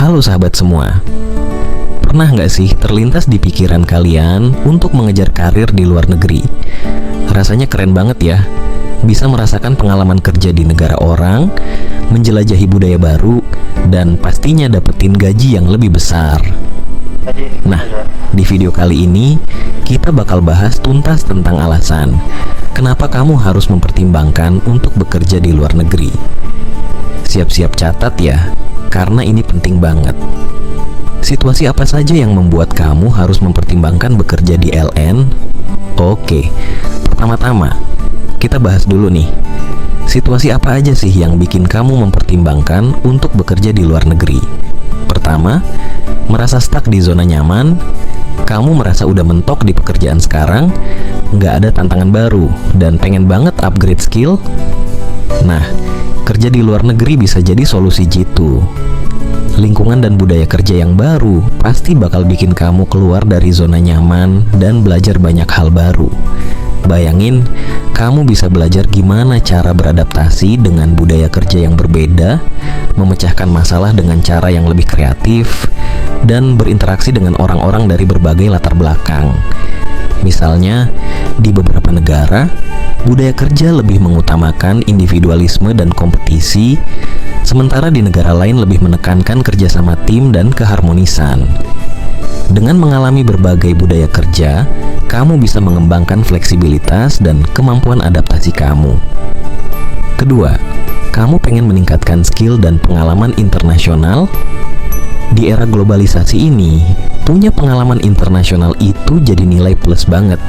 Halo sahabat semua, pernah nggak sih terlintas di pikiran kalian untuk mengejar karir di luar negeri? Rasanya keren banget ya, bisa merasakan pengalaman kerja di negara orang, menjelajahi budaya baru, dan pastinya dapetin gaji yang lebih besar. Nah, di video kali ini kita bakal bahas tuntas tentang alasan kenapa kamu harus mempertimbangkan untuk bekerja di luar negeri. Siap-siap catat ya, karena ini penting banget. Situasi apa saja yang membuat kamu harus mempertimbangkan bekerja di LN? Oke, pertama-tama kita bahas dulu nih, situasi apa aja sih yang bikin kamu mempertimbangkan untuk bekerja di luar negeri? Pertama, merasa stuck di zona nyaman. Kamu merasa udah mentok di pekerjaan sekarang, nggak ada tantangan baru, dan pengen banget upgrade skill. Nah, kerja di luar negeri bisa jadi solusi jitu. Lingkungan dan budaya kerja yang baru pasti bakal bikin kamu keluar dari zona nyaman dan belajar banyak hal baru. Bayangin, kamu bisa belajar gimana cara beradaptasi dengan budaya kerja yang berbeda, memecahkan masalah dengan cara yang lebih kreatif, dan berinteraksi dengan orang-orang dari berbagai latar belakang. Misalnya, di beberapa negara, budaya kerja lebih mengutamakan individualisme dan kompetisi, sementara di negara lain lebih menekankan kerjasama tim dan keharmonisan. Dengan mengalami berbagai budaya kerja, kamu bisa mengembangkan fleksibilitas dan kemampuan adaptasi kamu. Kedua, kamu pengen meningkatkan skill dan pengalaman internasional? Di era globalisasi ini, punya pengalaman internasional itu jadi nilai plus banget.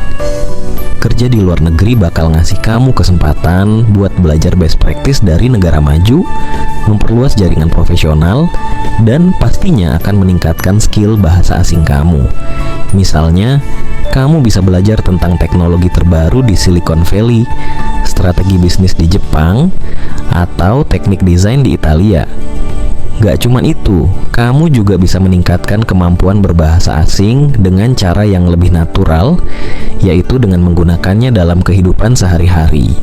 Kerja di luar negeri bakal ngasih kamu kesempatan buat belajar best practice dari negara maju, memperluas jaringan profesional, dan pastinya akan meningkatkan skill bahasa asing kamu. Misalnya, kamu bisa belajar tentang teknologi terbaru di Silicon Valley, strategi bisnis di Jepang, atau teknik desain di Italia. Gak cuman itu, kamu juga bisa meningkatkan kemampuan berbahasa asing dengan cara yang lebih natural, yaitu dengan menggunakannya dalam kehidupan sehari-hari.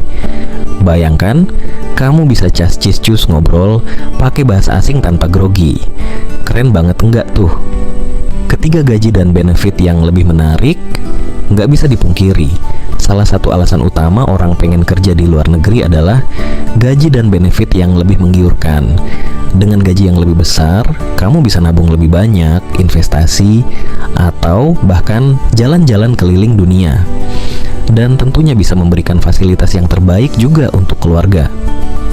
Bayangkan, kamu bisa cas-cis-cus ngobrol pakai bahasa asing tanpa grogi. Keren banget enggak tuh? Ketiga, gaji dan benefit yang lebih menarik. Nggak bisa dipungkiri, salah satu alasan utama orang pengen kerja di luar negeri adalah gaji dan benefit yang lebih menggiurkan. Dengan gaji yang lebih besar, kamu bisa nabung lebih banyak, investasi, atau bahkan jalan-jalan keliling dunia. Dan tentunya bisa memberikan fasilitas yang terbaik juga untuk keluarga.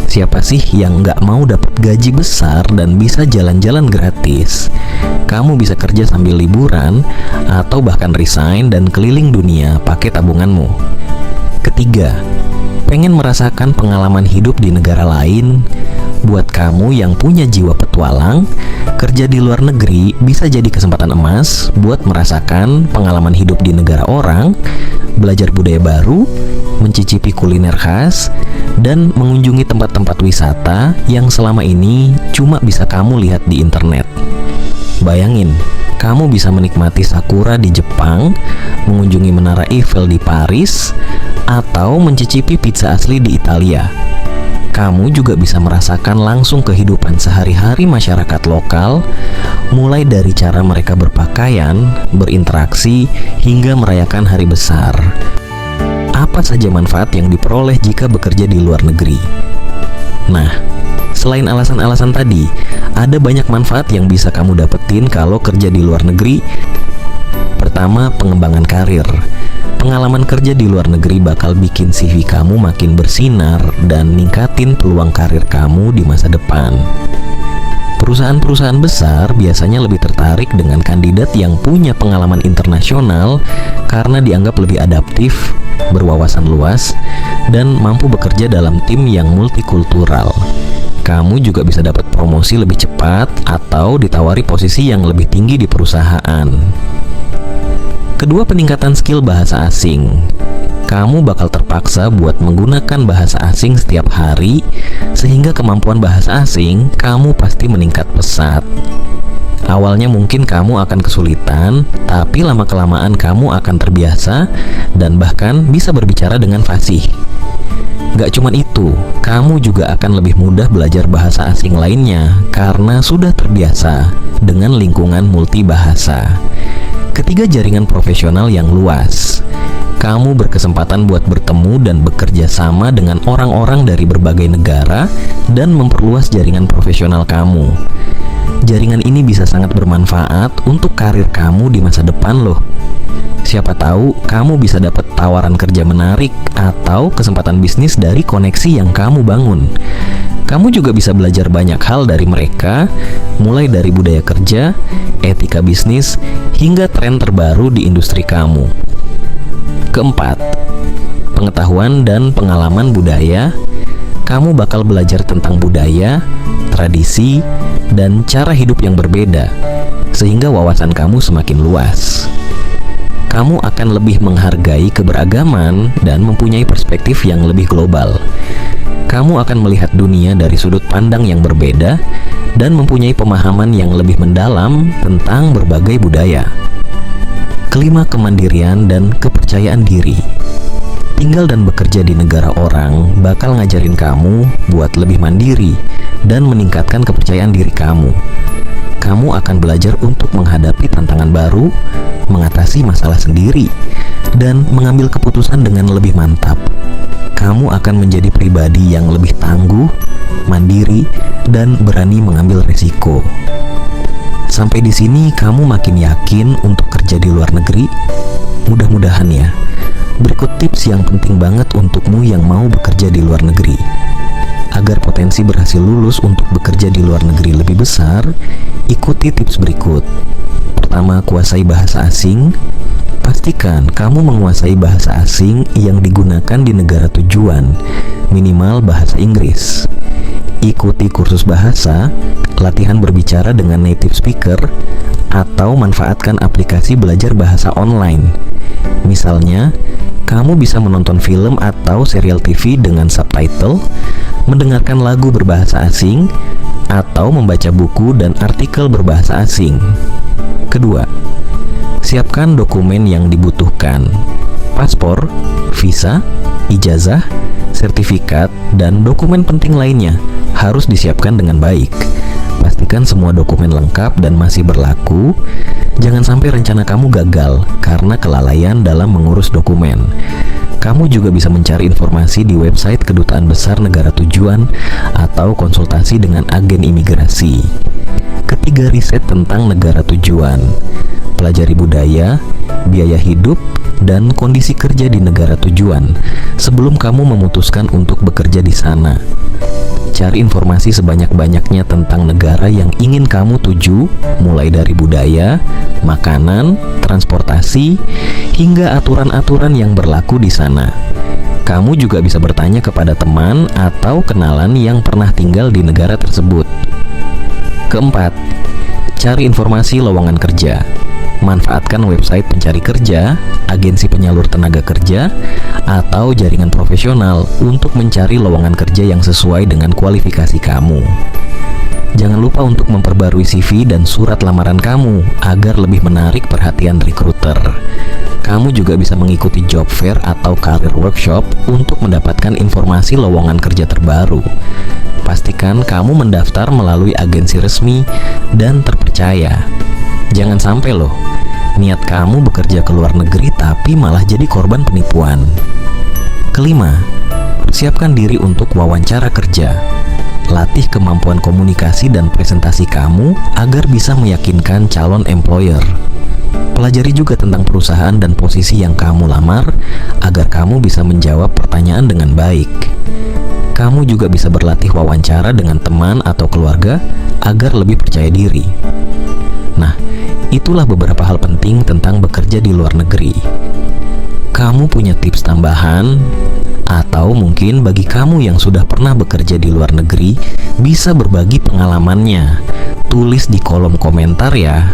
Siapa sih yang nggak mau dapat gaji besar dan bisa jalan-jalan gratis? Kamu bisa kerja sambil liburan, atau bahkan resign dan keliling dunia pakai tabunganmu. Ketiga, pengen merasakan pengalaman hidup di negara lain? Buat kamu yang punya jiwa petualang, kerja di luar negeri bisa jadi kesempatan emas buat merasakan pengalaman hidup di negara orang, belajar budaya baru, mencicipi kuliner khas, dan mengunjungi tempat-tempat wisata yang selama ini cuma bisa kamu lihat di internet. Bayangin, kamu bisa menikmati sakura di Jepang, mengunjungi Menara Eiffel di Paris, atau mencicipi pizza asli di Italia. Kamu juga bisa merasakan langsung kehidupan sehari-hari masyarakat lokal, mulai dari cara mereka berpakaian, berinteraksi, hingga merayakan hari besar. Apa saja manfaat yang diperoleh jika bekerja di luar negeri? Nah, selain alasan-alasan tadi, ada banyak manfaat yang bisa kamu dapetin kalau kerja di luar negeri. Pertama, pengembangan karir. Pengalaman kerja di luar negeri bakal bikin CV kamu makin bersinar dan ningkatin peluang karir kamu di masa depan. Perusahaan-perusahaan besar biasanya lebih tertarik dengan kandidat yang punya pengalaman internasional karena dianggap lebih adaptif, berwawasan luas, dan mampu bekerja dalam tim yang multikultural. Kamu juga bisa dapat promosi lebih cepat atau ditawari posisi yang lebih tinggi di perusahaan. Kedua, peningkatan skill bahasa asing. Kamu bakal terpaksa buat menggunakan bahasa asing setiap hari, sehingga kemampuan bahasa asing kamu pasti meningkat pesat. Awalnya mungkin kamu akan kesulitan, tapi lama-kelamaan kamu akan terbiasa dan bahkan bisa berbicara dengan fasih. Gak cuman itu, kamu juga akan lebih mudah belajar bahasa asing lainnya karena sudah terbiasa dengan lingkungan multibahasa. Ketiga, jaringan profesional yang luas. Kamu berkesempatan buat bertemu dan bekerja sama dengan orang-orang dari berbagai negara dan memperluas jaringan profesional kamu. Jaringan ini bisa sangat bermanfaat untuk karir kamu di masa depan loh. Siapa tahu kamu bisa dapat tawaran kerja menarik atau kesempatan bisnis dari koneksi yang kamu bangun. Kamu juga bisa belajar banyak hal dari mereka, mulai dari budaya kerja, etika bisnis, hingga tren terbaru di industri kamu. Keempat, pengetahuan dan pengalaman budaya. Kamu bakal belajar tentang budaya, tradisi, dan cara hidup yang berbeda, sehingga wawasan kamu semakin luas. Kamu akan lebih menghargai keberagaman dan mempunyai perspektif yang lebih global. Kamu akan melihat dunia dari sudut pandang yang berbeda dan mempunyai pemahaman yang lebih mendalam tentang berbagai budaya. Kelima, kemandirian dan kepercayaan diri. Tinggal dan bekerja di negara orang bakal ngajarin kamu buat lebih mandiri dan meningkatkan kepercayaan diri kamu. Kamu akan belajar untuk menghadapi tantangan baru, mengatasi masalah sendiri, dan mengambil keputusan dengan lebih mantap. Kamu akan menjadi pribadi yang lebih tangguh, mandiri, dan berani mengambil risiko. Sampai di sini kamu makin yakin untuk kerja di luar negeri? Mudah-mudahan ya. Berikut tips yang penting banget untukmu yang mau bekerja di luar negeri. Agar potensi berhasil lulus untuk bekerja di luar negeri lebih besar, ikuti tips berikut. Pertama, kuasai bahasa asing. Pastikan kamu menguasai bahasa asing yang digunakan di negara tujuan, minimal bahasa Inggris. Ikuti kursus bahasa, latihan berbicara dengan native speaker, atau manfaatkan aplikasi belajar bahasa online. Misalnya, kamu bisa menonton film atau serial TV dengan subtitle, mendengarkan lagu berbahasa asing, atau membaca buku dan artikel berbahasa asing. Kedua, siapkan dokumen yang dibutuhkan: paspor, visa, ijazah, sertifikat, dan dokumen penting lainnya harus disiapkan dengan baik. Pastikan semua dokumen lengkap dan masih berlaku. Jangan sampai rencana kamu gagal karena kelalaian dalam mengurus dokumen. Kamu juga bisa mencari informasi di website kedutaan besar negara tujuan atau konsultasi dengan agen imigrasi. Ketiga, riset tentang negara tujuan. Pelajari budaya, biaya hidup, dan kondisi kerja di negara tujuan sebelum kamu memutuskan untuk bekerja di sana. Cari informasi sebanyak-banyaknya tentang negara yang ingin kamu tuju, mulai dari budaya, makanan, transportasi, hingga aturan-aturan yang berlaku di sana. Kamu juga bisa bertanya kepada teman atau kenalan yang pernah tinggal di negara tersebut. Keempat, cari informasi lowongan kerja. Manfaatkan website pencari kerja, agensi penyalur tenaga kerja, atau jaringan profesional untuk mencari lowongan kerja yang sesuai dengan kualifikasi kamu. Jangan lupa untuk memperbarui CV dan surat lamaran kamu agar lebih menarik perhatian recruiter. Kamu juga bisa mengikuti job fair atau career workshop untuk mendapatkan informasi lowongan kerja terbaru. Pastikan kamu mendaftar melalui agensi resmi dan terpercaya. Jangan sampai loh, niat kamu bekerja ke luar negeri tapi malah jadi korban penipuan. Kelima, persiapkan diri untuk wawancara kerja. Latih kemampuan komunikasi dan presentasi kamu agar bisa meyakinkan calon employer. Pelajari juga tentang perusahaan dan posisi yang kamu lamar agar kamu bisa menjawab pertanyaan dengan baik. Kamu juga bisa berlatih wawancara dengan teman atau keluarga agar lebih percaya diri. Nah, itulah beberapa hal penting tentang bekerja di luar negeri. Kamu punya tips tambahan? Atau mungkin bagi kamu yang sudah pernah bekerja di luar negeri, bisa berbagi pengalamannya. Tulis di kolom komentar ya.